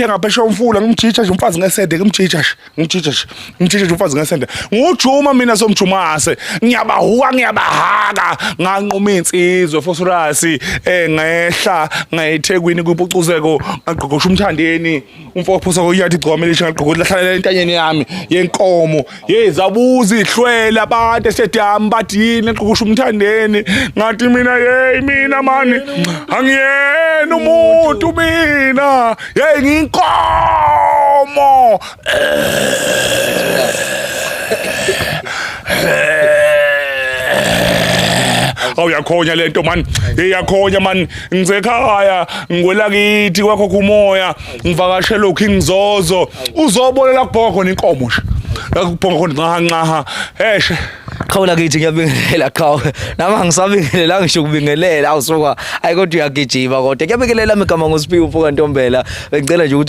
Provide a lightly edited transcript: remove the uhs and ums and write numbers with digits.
ngiyokuthenga phesha umfula ngimjija nje umfazi ngesende ngimjija nje umfazi ngesende ngujuma mina somjumase ngiyabahuka ngiyabahaka nganquma insizwe phosphorus ngehla ngayeThekwini kuPhucuzeko ngagqogosha umthandeni umfowaphosa koyathi igcwamelisha ngagqogola hlala entanyeni yami yenkomo yezabuza ihlwela abantu esedami bathi yini ngagqogosha umthandeni ngathi mina mina mani angiyena umuntu mina ngiyinkomo awuyakhonya lento man iyakhonya man ngizekhaya ngwela kithi kwakho kumoya ngivakashela uKingzozo uzobonela kubhonga khona inkomo nje akubhonga khona ncaha heshe khawula kithi ngiyabingelela khawu nama ngisabingelela ngisho kubingelela awusuka ayikodwa uyagijima kodwa ngiyabingelela igama ngoSiphiwe Mfoka Ntombela bengicela nje